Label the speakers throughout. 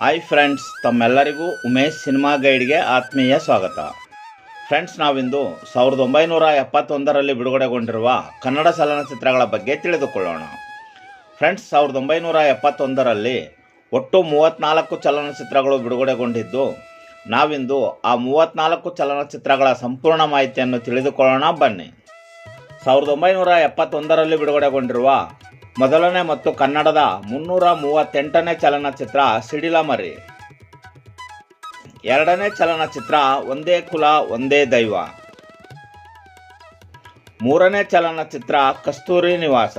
Speaker 1: Hi friends, ತಮ್ಮೆಲ್ಲರಿಗೂ Umesh cinema ಗೈಡ್ಗೆ ಆತ್ಮೀಯ ಸ್ವಾಗತ. ಫ್ರೆಂಡ್ಸ್, ನಾವಿಂದು 1971ರಲ್ಲಿ ಬಿಡುಗಡೆಗೊಂಡಿರುವ ಕನ್ನಡ ಚಲನಚಿತ್ರಗಳ ಬಗ್ಗೆ ತಿಳಿದುಕೊಳ್ಳೋಣ. ಫ್ರೆಂಡ್ಸ್, 1971ರಲ್ಲಿ ಒಟ್ಟು 34 ಚಲನಚಿತ್ರಗಳು ಬಿಡುಗಡೆಗೊಂಡಿದ್ದು, ನಾವಿಂದು ಆ 34 ಚಲನಚಿತ್ರಗಳ ಸಂಪೂರ್ಣ ಮಾಹಿತಿಯನ್ನು ತಿಳಿದುಕೊಳ್ಳೋಣ. ಬನ್ನಿ. 1971ರಲ್ಲಿ ಬಿಡುಗಡೆಗೊಂಡಿರುವ ಮೊದಲನೇ ಮತ್ತು ಕನ್ನಡದ 338ನೇ ಚಲನಚಿತ್ರ ಸಿಡಿಲಮರಿ. ಎರಡನೇ ಚಲನಚಿತ್ರ ಒಂದೇ ಕುಲ ಒಂದೇ ದೈವ. ಮೂರನೇ ಚಲನಚಿತ್ರ ಕಸ್ತೂರಿ ನಿವಾಸ.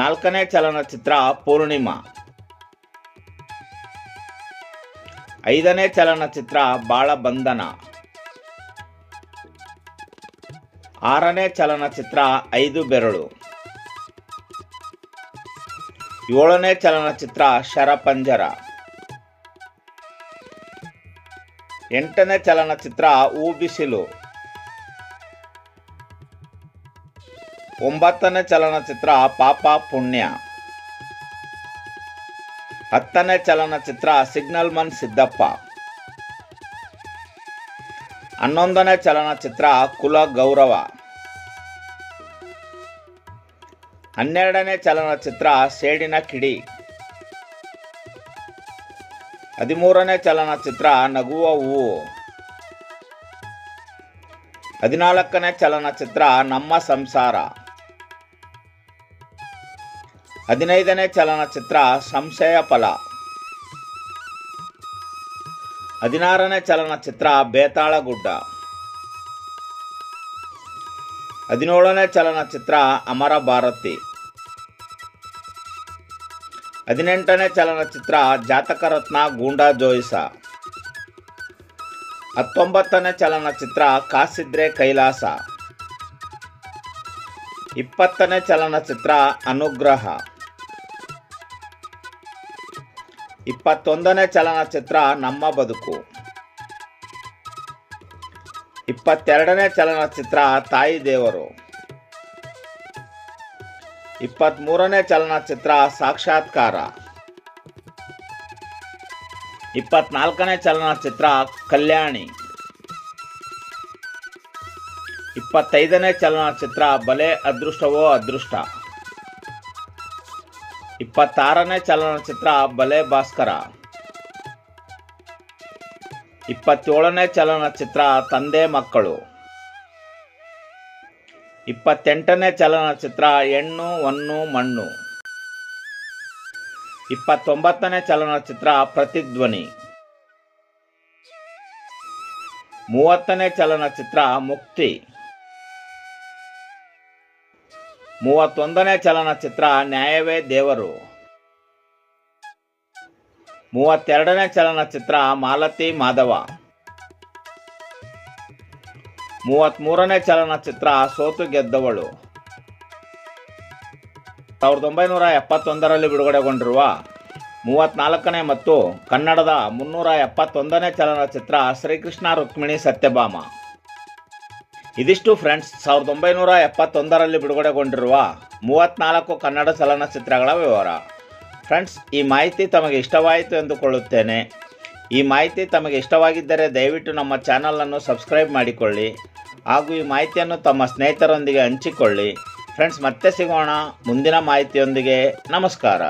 Speaker 1: ನಾಲ್ಕನೇ ಚಲನಚಿತ್ರ ಪೂರ್ಣಿಮಾ. ಐದನೇ ಚಲನಚಿತ್ರ ಬಾಳಬಂಧನ. ಆರನೇ ಚಲನಚಿತ್ರ 5 ಬೆರಳು. ಏಳನೇ ಚಲನಚಿತ್ರ ಶರಪಂಜರ. ಎಂಟನೇ ಚಲನಚಿತ್ರ ಊಬಿಸಿಲು. ಒಂಬತ್ತನೇ ಚಲನಚಿತ್ರ ಪಾಪ ಪುಣ್ಯ. ಹತ್ತನೇ ಚಲನಚಿತ್ರ ಸಿಗ್ನಲ್ ಮನ್ ಸಿದ್ದಪ್ಪ. 11ನೇ ಚಲನಚಿತ್ರ ಕುಲ ಗೌರವ. 12ನೇ ಚಲನಚಿತ್ರ ಸೇಡಿನ ಕಿಡಿ. 13ನೇ ಚಲನಚಿತ್ರ ನಗುವ ಹೂವು. 14ನೇ ಚಲನಚಿತ್ರ ನಮ್ಮ ಸಂಸಾರ. 15ನೇ ಚಲನಚಿತ್ರ ಸಂಶಯ ಫಲ. 16ನೇ ಚಲನಚಿತ್ರ ಬೇತಾಳಗುಡ್ಡ. 17ನೇ ಚಲನಚಿತ್ರ ಅಮರ ಭಾರತಿ. 18ನೇ ಚಲನಚಿತ್ರ ಜಾತಕರತ್ನ ಗೂಂಡಾ ಜೋಯಿಸ. 19ನೇ ಚಲನಚಿತ್ರ ಕಾಸಿದ್ರೆ ಕೈಲಾಸ. 20ನೇ ಚಲನಚಿತ್ರ ಅನುಗ್ರಹ. 21ನೇ ಚಲನಚಿತ್ರ ನಮ್ಮ ಬದುಕು. 22ನೇ ಚಲನಚಿತ್ರ ತಾಯಿ ದೇವರು. 23ನೇ ಚಲನಚಿತ್ರ ಸಾಕ್ಷಾತ್ಕಾರ. 24ನೇ ಚಲನಚಿತ್ರ ಕಲ್ಯಾಣಿ. 25ನೇ ಚಲನಚಿತ್ರ ಬಲೆ ಅದೃಷ್ಟವೋ ಅದೃಷ್ಟ. 26ನೇ ಚಲನಚಿತ್ರ ಬಲೆ ಭಾಸ್ಕರ. 27ನೇ ಚಲನಚಿತ್ರ ತಂದೆ ಮಕ್ಕಳು. 28ನೇ ಚಲನಚಿತ್ರ ಹೆಣ್ಣು ಹೊನ್ನು ಮಣ್ಣು. 29ನೇ ಚಲನಚಿತ್ರ ಪ್ರತಿಧ್ವನಿ. 30ನೇ ಚಲನಚಿತ್ರ ಮುಕ್ತಿ. 31ನೇ ಚಲನಚಿತ್ರ ನ್ಯಾಯವೇ ದೇವರು. 32ನೇ ಚಲನಚಿತ್ರ ಮಾಲತಿ ಮಾಧವ. 33ನೇ ಚಲನಚಿತ್ರ ಸೋತು ಗೆದ್ದವಳು. 1971ರಲ್ಲಿ ಬಿಡುಗಡೆಗೊಂಡಿರುವ 34ನೇ ಮತ್ತು ಕನ್ನಡದ 371ನೇ ಚಲನಚಿತ್ರ ಶ್ರೀಕೃಷ್ಣ ರುಕ್ಮಿಣಿ ಸತ್ಯಭಾಮ. ಇದಿಷ್ಟು ಫ್ರೆಂಡ್ಸ್, 1971ರಲ್ಲಿ ಬಿಡುಗಡೆಗೊಂಡಿರುವ 34 ಕನ್ನಡ ಚಲನಚಿತ್ರಗಳ ವಿವರ. ಫ್ರೆಂಡ್ಸ್, ಈ ಮಾಹಿತಿ ತಮಗೆ ಇಷ್ಟವಾಯಿತು ಎಂದುಕೊಳ್ಳುತ್ತೇನೆ. ಈ ಮಾಹಿತಿ ತಮಗೆ ಇಷ್ಟವಾಗಿದ್ದರೆ ದಯವಿಟ್ಟು ನಮ್ಮ ಚಾನಲನ್ನು ಸಬ್ಸ್ಕ್ರೈಬ್ ಮಾಡಿಕೊಳ್ಳಿ ಹಾಗೂ ಈ ಮಾಹಿತಿಯನ್ನು ತಮ್ಮ ಸ್ನೇಹಿತರೊಂದಿಗೆ ಹಂಚಿಕೊಳ್ಳಿ. ಫ್ರೆಂಡ್ಸ್, ಮತ್ತೆ ಸಿಗೋಣ ಮುಂದಿನ ಮಾಹಿತಿಯೊಂದಿಗೆ. ನಮಸ್ಕಾರ.